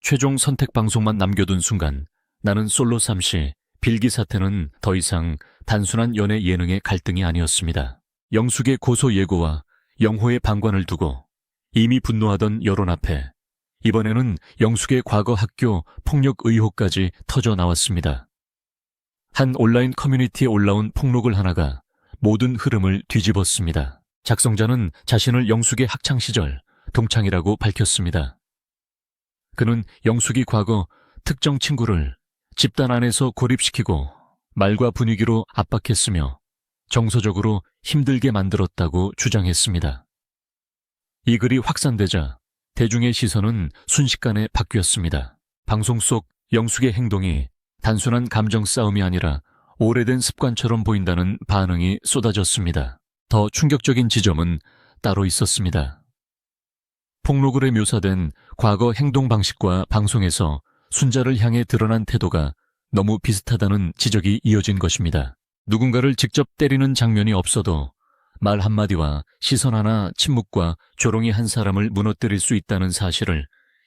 최종 선택 방송만 남겨둔 순간 나는 솔로 삼시 빌기 사태는 더 이상 단순한 연애 예능의 갈등이 아니었습니다. 영숙의 고소 예고와 영호의 방관을 두고 이미 분노하던 여론 앞에 이번에는 영숙의 과거 학교 폭력 의혹까지 터져 나왔습니다. 한 온라인 커뮤니티에 올라온 폭로글 하나가 모든 흐름을 뒤집었습니다. 작성자는 자신을 영숙의 학창시절 동창이라고 밝혔습니다. 그는 영숙이 과거 특정 친구를 집단 안에서 고립시키고 말과 분위기로 압박했으며 정서적으로 힘들게 만들었다고 주장했습니다. 이 글이 확산되자 대중의 시선은 순식간에 바뀌었습니다. 방송 속 영숙의 행동이 단순한 감정 싸움이 아니라 오래된 습관처럼 보인다는 반응이 쏟아졌습니다. 더 충격적인 지점은 따로 있었습니다. 폭로글에 묘사된 과거 행동 방식과 방송에서 순자를 향해 드러난 태도가 너무 비슷하다는 지적이 이어진 것입니다. 누군가를 직접 때리는 장면이 없어도 말 한마디와 시선 하나, 침묵과 조롱이 한 사람을 무너뜨릴 수 있다는 사실을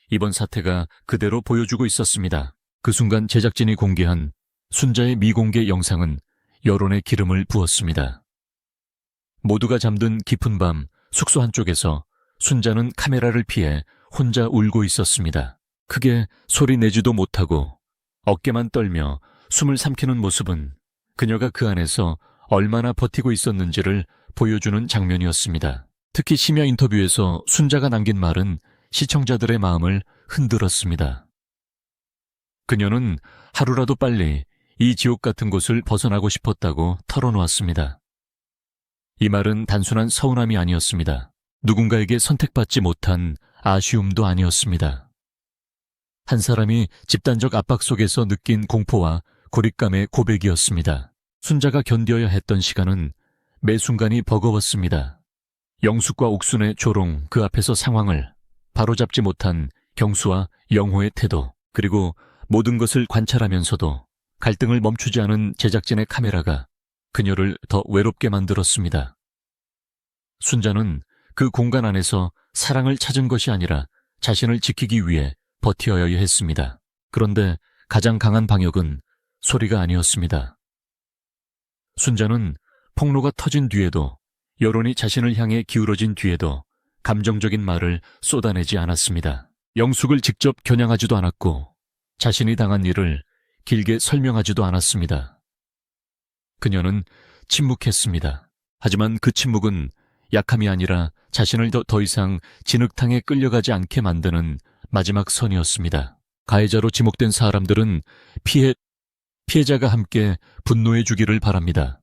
이번 사태가 그대로 보여주고 있었습니다. 그 순간 제작진이 공개한 순자의 미공개 영상은 여론에 기름을 부었습니다. 모두가 잠든 깊은 밤 숙소 한쪽에서 순자는 카메라를 피해 혼자 울고 있었습니다. 크게 소리 내지도 못하고 어깨만 떨며 숨을 삼키는 모습은 그녀가 그 안에서 얼마나 버티고 있었는지를 보여주는 장면이었습니다. 특히 심야 인터뷰에서 순자가 남긴 말은 시청자들의 마음을 흔들었습니다. 그녀는 하루라도 빨리 이 지옥 같은 곳을 벗어나고 싶었다고 털어놓았습니다. 이 말은 단순한 서운함이 아니었습니다. 누군가에게 선택받지 못한 아쉬움도 아니었습니다. 한 사람이 집단적 압박 속에서 느낀 공포와 고립감의 고백이었습니다. 순자가 견뎌야 했던 시간은 매 순간이 버거웠습니다. 영숙과 옥순의 조롱, 그 앞에서 상황을 바로잡지 못한 경수와 영호의 태도, 그리고 모든 것을 관찰하면서도 갈등을 멈추지 않은 제작진의 카메라가 그녀를 더 외롭게 만들었습니다. 순자는 그 공간 안에서 사랑을 찾은 것이 아니라 자신을 지키기 위해 버텨야 했습니다. 그런데 가장 강한 방역은 소리가 아니었습니다. 순자는 폭로가 터진 뒤에도, 여론이 자신을 향해 기울어진 뒤에도 감정적인 말을 쏟아내지 않았습니다. 영숙을 직접 겨냥하지도 않았고 자신이 당한 일을 길게 설명하지도 않았습니다. 그녀는 침묵했습니다. 하지만 그 침묵은 약함이 아니라 자신을 더 이상 진흙탕에 끌려가지 않게 만드는 마지막 선이었습니다. 가해자로 지목된 사람들은 피해자가 함께 분노해 주기를 바랍니다.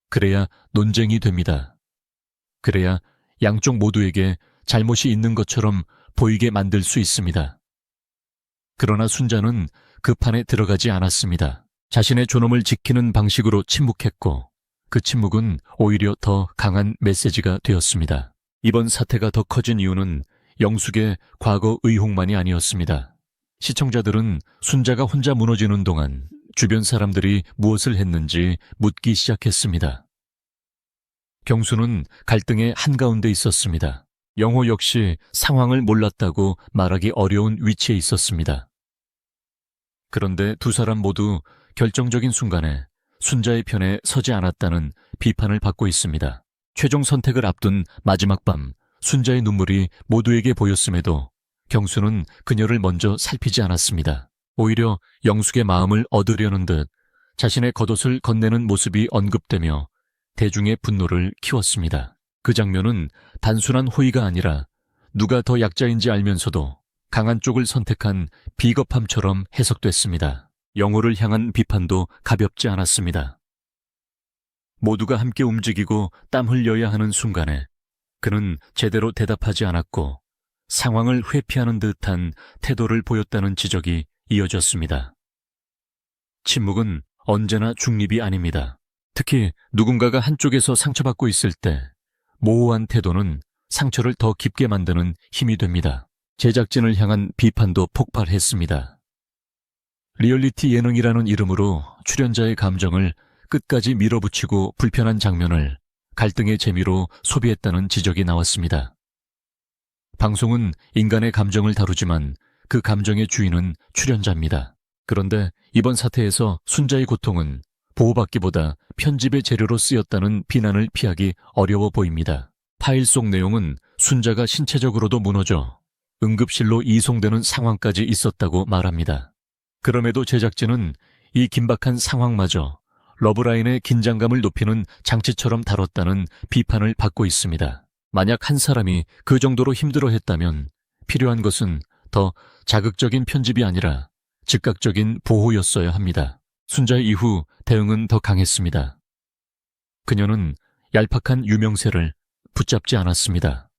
그래야 논쟁이 됩니다. 그래야 양쪽 모두에게 잘못이 있는 것처럼 보이게 만들 수 있습니다. 그러나 순자는 그 판에 들어가지 않았습니다. 자신의 존엄을 지키는 방식으로 침묵했고 그 침묵은 오히려 더 강한 메시지가 되었습니다. 이번 사태가 더 커진 이유는 영숙의 과거 의혹만이 아니었습니다. 시청자들은 순자가 혼자 무너지는 동안 주변 사람들이 무엇을 했는지 묻기 시작했습니다. 경수는 갈등의 한가운데 있었습니다. 영호 역시 상황을 몰랐다고 말하기 어려운 위치에 있었습니다. 그런데 두 사람 모두 결정적인 순간에 순자의 편에 서지 않았다는 비판을 받고 있습니다. 최종 선택을 앞둔 마지막 밤, 순자의 눈물이 모두에게 보였음에도 경수는 그녀를 먼저 살피지 않았습니다. 오히려 영숙의 마음을 얻으려는 듯 자신의 겉옷을 건네는 모습이 언급되며 대중의 분노를 키웠습니다. 그 장면은 단순한 호의가 아니라 누가 더 약자인지 알면서도 강한 쪽을 선택한 비겁함처럼 해석됐습니다. 영호를 향한 비판도 가볍지 않았습니다. 모두가 함께 움직이고 땀 흘려야 하는 순간에 그는 제대로 대답하지 않았고 상황을 회피하는 듯한 태도를 보였다는 지적이 이어졌습니다. 침묵은 언제나 중립이 아닙니다. 특히 누군가가 한쪽에서 상처받고 있을 때 모호한 태도는 상처를 더 깊게 만드는 힘이 됩니다. 제작진을 향한 비판도 폭발했습니다. 리얼리티 예능이라는 이름으로 출연자의 감정을 끝까지 밀어붙이고 불편한 장면을 갈등의 재미로 소비했다는 지적이 나왔습니다. 방송은 인간의 감정을 다루지만 그 감정의 주인은 출연자입니다. 그런데 이번 사태에서 순자의 고통은 보호받기보다 편집의 재료로 쓰였다는 비난을 피하기 어려워 보입니다. 파일 속 내용은 순자가 신체적으로도 무너져 응급실로 이송되는 상황까지 있었다고 말합니다. 그럼에도 제작진은 이 긴박한 상황마저 러브라인의 긴장감을 높이는 장치처럼 다뤘다는 비판을 받고 있습니다. 만약 한 사람이 그 정도로 힘들어했다면 필요한 것은 더 자극적인 편집이 아니라 즉각적인 보호였어야 합니다. 순자 이후 대응은 더 강했습니다. 그녀는 얄팍한 유명세를 붙잡지 않았습니다.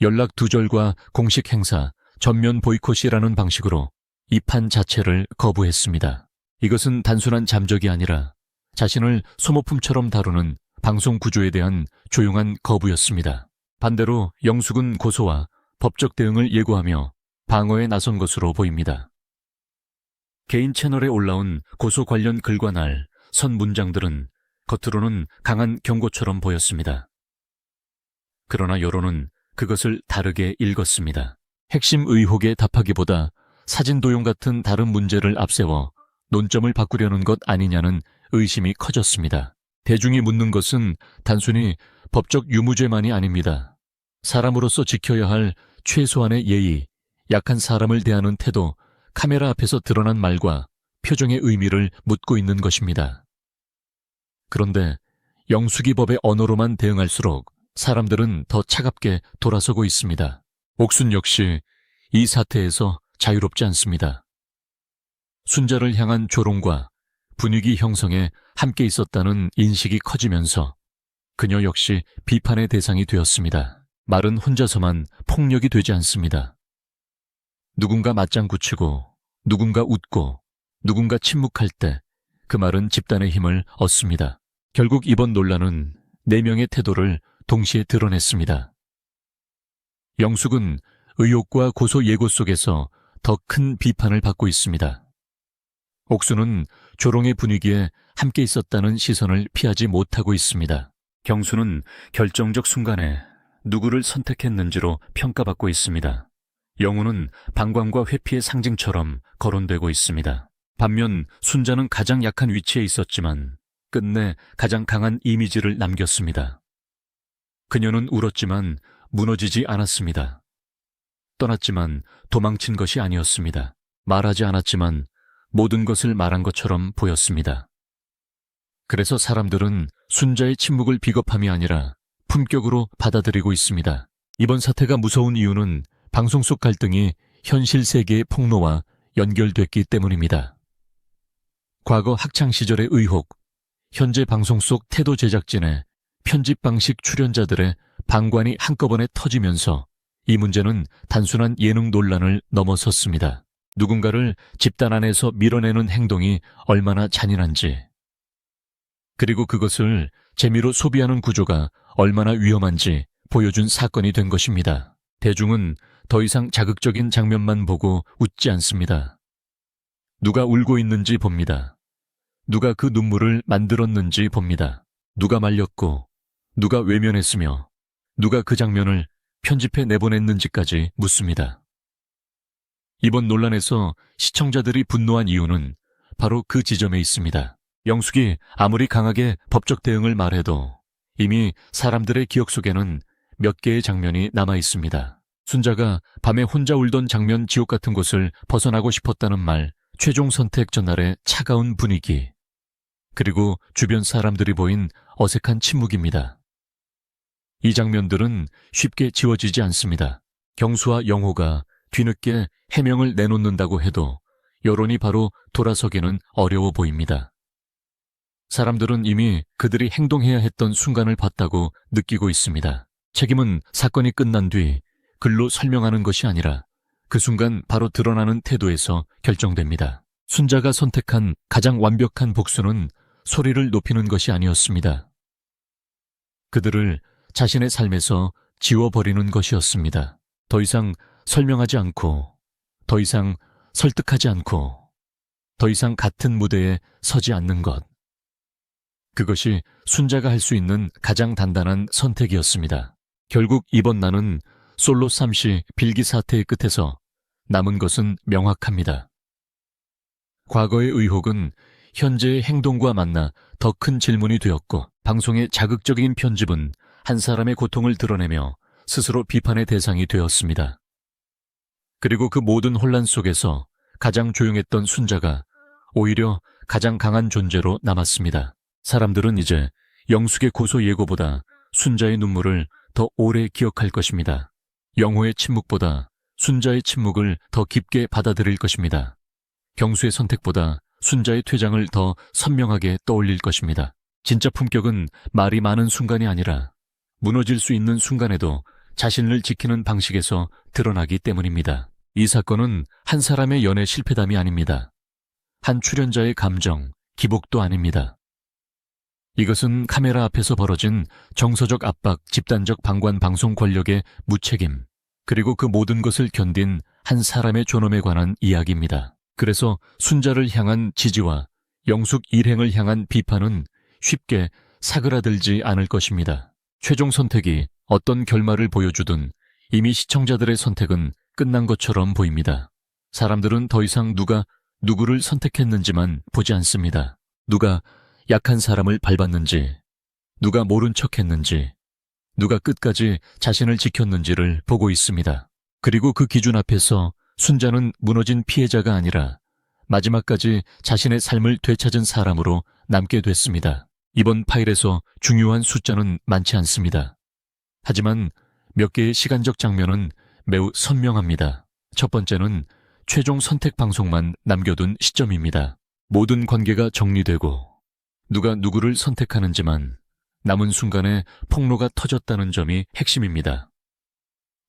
연락 두절과 공식 행사, 전면 보이콧이라는 방식으로 이 판 자체를 거부했습니다. 이것은 단순한 잠적이 아니라 자신을 소모품처럼 다루는 방송 구조에 대한 조용한 거부였습니다. 반대로 영숙은 고소와 법적 대응을 예고하며 방어에 나선 것으로 보입니다. 개인 채널에 올라온 고소 관련 글과 날 선 문장들은 겉으로는 강한 경고처럼 보였습니다. 그러나 여론은 그것을 다르게 읽었습니다. 핵심 의혹에 답하기보다 사진 도용 같은 다른 문제를 앞세워 논점을 바꾸려는 것 아니냐는 의심이 커졌습니다. 대중이 묻는 것은 단순히 법적 유무죄만이 아닙니다. 사람으로서 지켜야 할 최소한의 예의, 약한 사람을 대하는 태도, 카메라 앞에서 드러난 말과 표정의 의미를 묻고 있는 것입니다. 그런데 영숙이 법의 언어로만 대응할수록 사람들은 더 차갑게 돌아서고 있습니다. 옥순 역시 이 사태에서 자유롭지 않습니다. 순자를 향한 조롱과 분위기 형성에 함께 있었다는 인식이 커지면서 그녀 역시 비판의 대상이 되었습니다. 말은 혼자서만 폭력이 되지 않습니다. 누군가 맞장구 치고, 누군가 웃고, 누군가 침묵할 때 그 말은 집단의 힘을 얻습니다. 결국 이번 논란은 4명의 태도를 동시에 드러냈습니다. 영숙은 의혹과 고소 예고 속에서 더 큰 비판을 받고 있습니다. 옥수는 조롱의 분위기에 함께 있었다는 시선을 피하지 못하고 있습니다. 경수는 결정적 순간에 누구를 선택했는지로 평가받고 있습니다. 영우는 방광과 회피의 상징처럼 거론되고 있습니다. 반면 순자는 가장 약한 위치에 있었지만 끝내 가장 강한 이미지를 남겼습니다. 그녀는 울었지만 무너지지 않았습니다. 떠났지만 도망친 것이 아니었습니다. 말하지 않았지만 모든 것을 말한 것처럼 보였습니다. 그래서 사람들은 순자의 침묵을 비겁함이 아니라 품격으로 받아들이고 있습니다. 이번 사태가 무서운 이유는 방송 속 갈등이 현실 세계의 폭로와 연결됐기 때문입니다. 과거 학창시절의 의혹, 현재 방송 속 태도 제작진의 편집 방식 출연자들의 방관이 한꺼번에 터지면서 이 문제는 단순한 예능 논란을 넘어섰습니다. 누군가를 집단 안에서 밀어내는 행동이 얼마나 잔인한지, 그리고 그것을 재미로 소비하는 구조가 얼마나 위험한지 보여준 사건이 된 것입니다. 대중은 더 이상 자극적인 장면만 보고 웃지 않습니다. 누가 울고 있는지 봅니다. 누가 그 눈물을 만들었는지 봅니다. 누가 말렸고, 누가 외면했으며, 누가 그 장면을 편집해 내보냈는지까지 묻습니다. 이번 논란에서 시청자들이 분노한 이유는 바로 그 지점에 있습니다. 영숙이 아무리 강하게 법적 대응을 말해도 이미 사람들의 기억 속에는 몇 개의 장면이 남아 있습니다. 순자가 밤에 혼자 울던 장면 지옥 같은 곳을 벗어나고 싶었다는 말, 최종 선택 전날의 차가운 분위기, 그리고 주변 사람들이 보인 어색한 침묵입니다. 이 장면들은 쉽게 지워지지 않습니다. 경수와 영호가 뒤늦게 해명을 내놓는다고 해도 여론이 바로 돌아서기는 어려워 보입니다. 사람들은 이미 그들이 행동해야 했던 순간을 봤다고 느끼고 있습니다. 책임은 사건이 끝난 뒤 글로 설명하는 것이 아니라 그 순간 바로 드러나는 태도에서 결정됩니다. 순자가 선택한 가장 완벽한 복수는 소리를 높이는 것이 아니었습니다. 그들을 자신의 삶에서 지워버리는 것이었습니다. 더 이상 설명하지 않고, 더 이상 설득하지 않고, 더 이상 같은 무대에 서지 않는 것. 그것이 순자가 할 수 있는 가장 단단한 선택이었습니다. 결국 이번 난은 솔로 3시 빌기 사태의 끝에서 남은 것은 명확합니다. 과거의 의혹은 현재의 행동과 만나 더 큰 질문이 되었고, 방송의 자극적인 편집은 한 사람의 고통을 드러내며 스스로 비판의 대상이 되었습니다. 그리고 그 모든 혼란 속에서 가장 조용했던 순자가 오히려 가장 강한 존재로 남았습니다. 사람들은 이제 영숙의 고소 예고보다 순자의 눈물을 더 오래 기억할 것입니다. 영호의 침묵보다 순자의 침묵을 더 깊게 받아들일 것입니다. 경수의 선택보다 순자의 퇴장을 더 선명하게 떠올릴 것입니다. 진짜 품격은 말이 많은 순간이 아니라 무너질 수 있는 순간에도 자신을 지키는 방식에서 드러나기 때문입니다. 이 사건은 한 사람의 연애 실패담이 아닙니다. 한 출연자의 감정, 기복도 아닙니다. 이것은 카메라 앞에서 벌어진 정서적 압박, 집단적 방관 방송 권력의 무책임, 그리고 그 모든 것을 견딘 한 사람의 존엄에 관한 이야기입니다. 그래서 순자를 향한 지지와 영숙 일행을 향한 비판은 쉽게 사그라들지 않을 것입니다. 최종 선택이 어떤 결말을 보여주든 이미 시청자들의 선택은 끝난 것처럼 보입니다. 사람들은 더 이상 누가 누구를 선택했는지만 보지 않습니다. 누가 약한 사람을 밟았는지, 누가 모른 척했는지, 누가 끝까지 자신을 지켰는지를 보고 있습니다. 그리고 그 기준 앞에서 순자는 무너진 피해자가 아니라 마지막까지 자신의 삶을 되찾은 사람으로 남게 됐습니다. 이번 파일에서 중요한 숫자는 많지 않습니다. 하지만 몇 개의 시간적 장면은 매우 선명합니다. 첫 번째는 최종 선택 방송만 남겨둔 시점입니다. 모든 관계가 정리되고 누가 누구를 선택하는지만 남은 순간에 폭로가 터졌다는 점이 핵심입니다.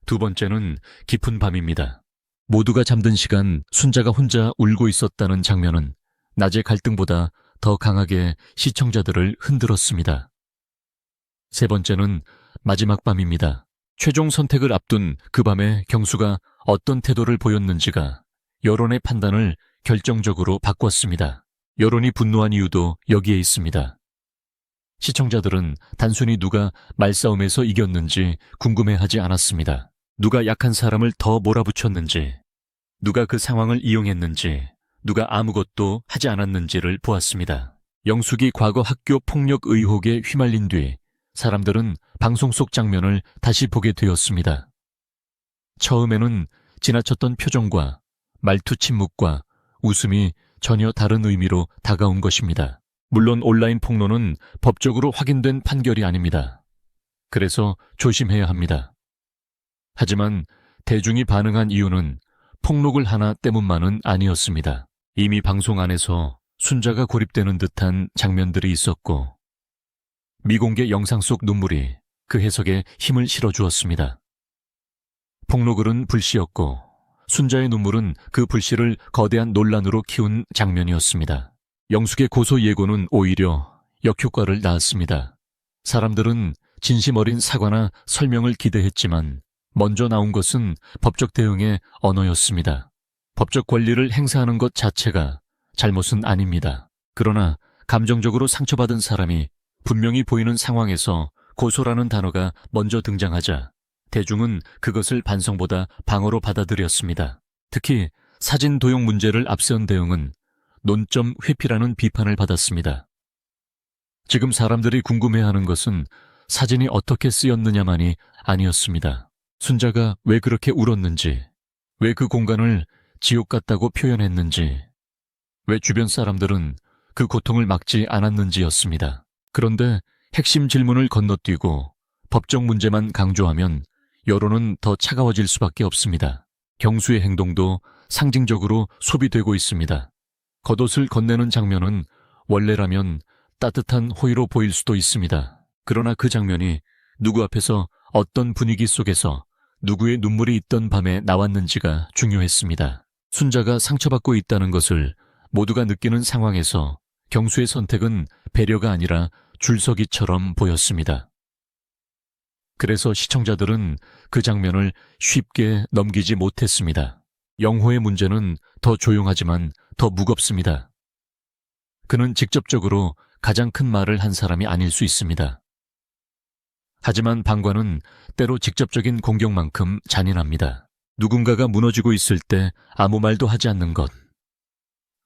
두 번째는 깊은 밤입니다. 모두가 잠든 시간 순자가 혼자 울고 있었다는 장면은 낮의 갈등보다 더 강하게 시청자들을 흔들었습니다. 세 번째는 마지막 밤입니다. 최종 선택을 앞둔 그 밤에 경수가 어떤 태도를 보였는지가 여론의 판단을 결정적으로 바꿨습니다. 여론이 분노한 이유도 여기에 있습니다. 시청자들은 단순히 누가 말싸움에서 이겼는지 궁금해하지 않았습니다. 누가 약한 사람을 더 몰아붙였는지, 누가 그 상황을 이용했는지, 누가 아무것도 하지 않았는지를 보았습니다. 영숙이 과거 학교 폭력 의혹에 휘말린 뒤 사람들은 방송 속 장면을 다시 보게 되었습니다. 처음에는 지나쳤던 표정과 말투 침묵과 웃음이 전혀 다른 의미로 다가온 것입니다. 물론 온라인 폭로는 법적으로 확인된 판결이 아닙니다. 그래서 조심해야 합니다. 하지만 대중이 반응한 이유는 폭로글 하나 때문만은 아니었습니다. 이미 방송 안에서 순자가 고립되는 듯한 장면들이 있었고 미공개 영상 속 눈물이 그 해석에 힘을 실어주었습니다. 폭로글은 불씨였고 순자의 눈물은 그 불씨를 거대한 논란으로 키운 장면이었습니다. 영숙의 고소 예고는 오히려 역효과를 낳았습니다. 사람들은 진심 어린 사과나 설명을 기대했지만 먼저 나온 것은 법적 대응의 언어였습니다. 법적 권리를 행사하는 것 자체가 잘못은 아닙니다. 그러나 감정적으로 상처받은 사람이 분명히 보이는 상황에서 고소라는 단어가 먼저 등장하자 대중은 그것을 반성보다 방어로 받아들였습니다. 특히 사진 도용 문제를 앞세운 대응은 논점 회피라는 비판을 받았습니다. 지금 사람들이 궁금해하는 것은 사진이 어떻게 쓰였느냐만이 아니었습니다. 순자가 왜 그렇게 울었는지, 왜 그 공간을 지옥 같다고 표현했는지, 왜 주변 사람들은 그 고통을 막지 않았는지였습니다. 그런데 핵심 질문을 건너뛰고 법적 문제만 강조하면 여론은 더 차가워질 수밖에 없습니다. 경수의 행동도 상징적으로 소비되고 있습니다. 겉옷을 건네는 장면은 원래라면 따뜻한 호의로 보일 수도 있습니다. 그러나 그 장면이 누구 앞에서 어떤 분위기 속에서 누구의 눈물이 있던 밤에 나왔는지가 중요했습니다. 순자가 상처받고 있다는 것을 모두가 느끼는 상황에서 경수의 선택은 배려가 아니라 줄서기처럼 보였습니다. 그래서 시청자들은 그 장면을 쉽게 넘기지 못했습니다. 영호의 문제는 더 조용하지만 더 무겁습니다. 그는 직접적으로 가장 큰 말을 한 사람이 아닐 수 있습니다. 하지만 방관은 때로 직접적인 공격만큼 잔인합니다. 누군가가 무너지고 있을 때 아무 말도 하지 않는 것.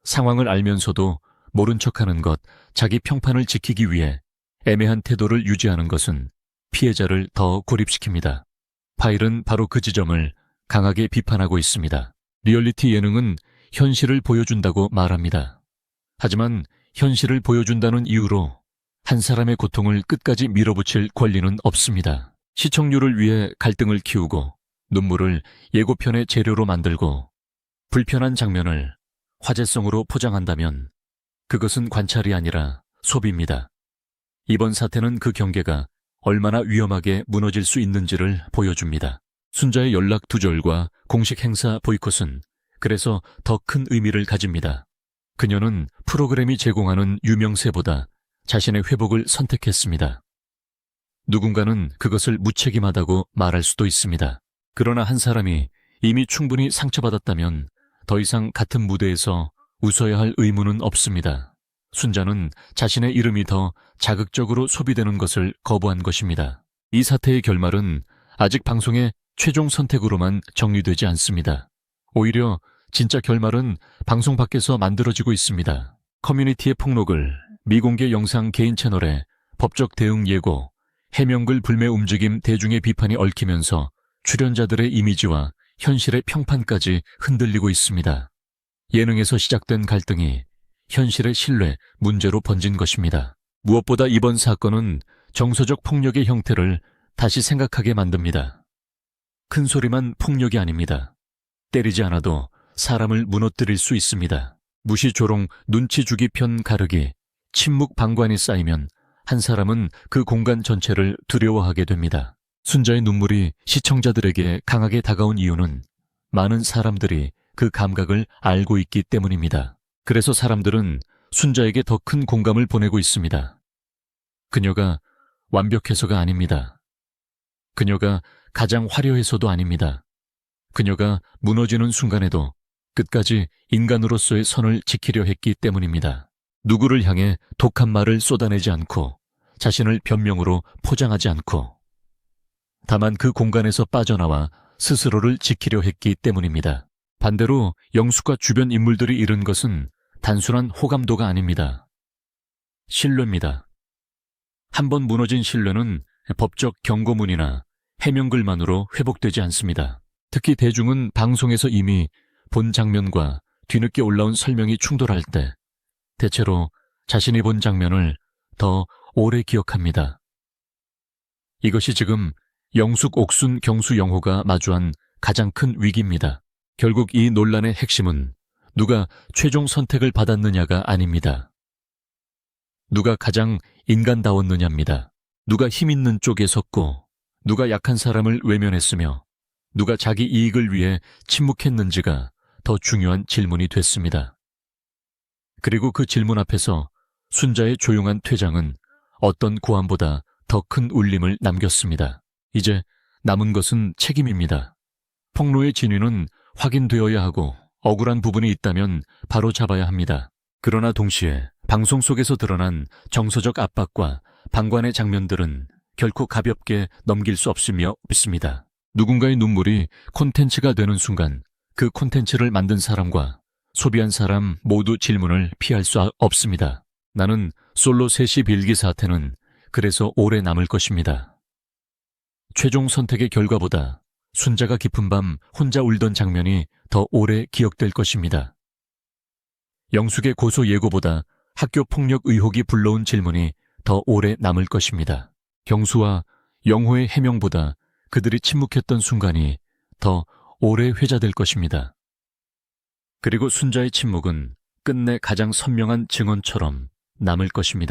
상황을 알면서도 모른 척하는 것, 자기 평판을 지키기 위해 애매한 태도를 유지하는 것은 피해자를 더 고립시킵니다. 파일은 바로 그 지점을 강하게 비판하고 있습니다. 리얼리티 예능은 현실을 보여준다고 말합니다. 하지만 현실을 보여준다는 이유로 한 사람의 고통을 끝까지 밀어붙일 권리는 없습니다. 시청률을 위해 갈등을 키우고 눈물을 예고편의 재료로 만들고 불편한 장면을 화제성으로 포장한다면 그것은 관찰이 아니라 소비입니다. 이번 사태는 그 경계가 얼마나 위험하게 무너질 수 있는지를 보여줍니다. 순자의 연락 두절과 공식 행사 보이콧은 그래서 더 큰 의미를 가집니다. 그녀는 프로그램이 제공하는 유명세보다 자신의 회복을 선택했습니다. 누군가는 그것을 무책임하다고 말할 수도 있습니다. 그러나 한 사람이 이미 충분히 상처받았다면 더 이상 같은 무대에서 웃어야 할 의무는 없습니다. 순자는 자신의 이름이 더 자극적으로 소비되는 것을 거부한 것입니다. 이 사태의 결말은 아직 방송의 최종 선택으로만 정리되지 않습니다. 오히려 진짜 결말은 방송 밖에서 만들어지고 있습니다. 커뮤니티의 폭로글, 미공개 영상 개인 채널에 법적 대응 예고, 해명글 불매 움직임 대중의 비판이 얽히면서 출연자들의 이미지와 현실의 평판까지 흔들리고 있습니다. 예능에서 시작된 갈등이 현실의 신뢰, 문제로 번진 것입니다. 무엇보다 이번 사건은 정서적 폭력의 형태를 다시 생각하게 만듭니다. 큰 소리만 폭력이 아닙니다. 때리지 않아도 사람을 무너뜨릴 수 있습니다. 무시, 조롱, 눈치 주기, 편 가르기, 침묵, 방관이 쌓이면 한 사람은 그 공간 전체를 두려워하게 됩니다. 순자의 눈물이 시청자들에게 강하게 다가온 이유는 많은 사람들이 그 감각을 알고 있기 때문입니다. 그래서 사람들은 순자에게 더 큰 공감을 보내고 있습니다. 그녀가 완벽해서가 아닙니다. 그녀가 가장 화려해서도 아닙니다. 그녀가 무너지는 순간에도 끝까지 인간으로서의 선을 지키려 했기 때문입니다. 누구를 향해 독한 말을 쏟아내지 않고 자신을 변명으로 포장하지 않고 다만 그 공간에서 빠져나와 스스로를 지키려 했기 때문입니다. 반대로 영숙과 주변 인물들이 잃은 것은 단순한 호감도가 아닙니다. 신뢰입니다. 한번 무너진 신뢰는 법적 경고문이나 해명글만으로 회복되지 않습니다. 특히 대중은 방송에서 이미 본 장면과 뒤늦게 올라온 설명이 충돌할 때 대체로 자신이 본 장면을 더 오래 기억합니다. 이것이 지금 영숙, 옥순, 경수, 영호가 마주한 가장 큰 위기입니다. 결국 이 논란의 핵심은 누가 최종 선택을 받았느냐가 아닙니다. 누가 가장 인간다웠느냐입니다. 누가 힘 있는 쪽에 섰고 누가 약한 사람을 외면했으며 누가 자기 이익을 위해 침묵했는지가 더 중요한 질문이 됐습니다. 그리고 그 질문 앞에서 순자의 조용한 퇴장은 어떤 고함보다 더 큰 울림을 남겼습니다. 이제 남은 것은 책임입니다. 폭로의 진위는 확인되어야 하고 억울한 부분이 있다면 바로 잡아야 합니다. 그러나 동시에 방송 속에서 드러난 정서적 압박과 방관의 장면들은 결코 가볍게 넘길 수 없으며 있습니다. 누군가의 눈물이 콘텐츠가 되는 순간 그 콘텐츠를 만든 사람과 소비한 사람 모두 질문을 피할 수 없습니다. 나는 솔로 셋이 빌기 사태는 그래서 오래 남을 것입니다. 최종 선택의 결과보다 순자가 깊은 밤 혼자 울던 장면이 더 오래 기억될 것입니다. 영숙의 고소 예고보다 학교 폭력 의혹이 불러온 질문이 더 오래 남을 것입니다. 경수와 영호의 해명보다 그들이 침묵했던 순간이 더 오래 회자될 것입니다. 그리고 순자의 침묵은 끝내 가장 선명한 증언처럼 남을 것입니다.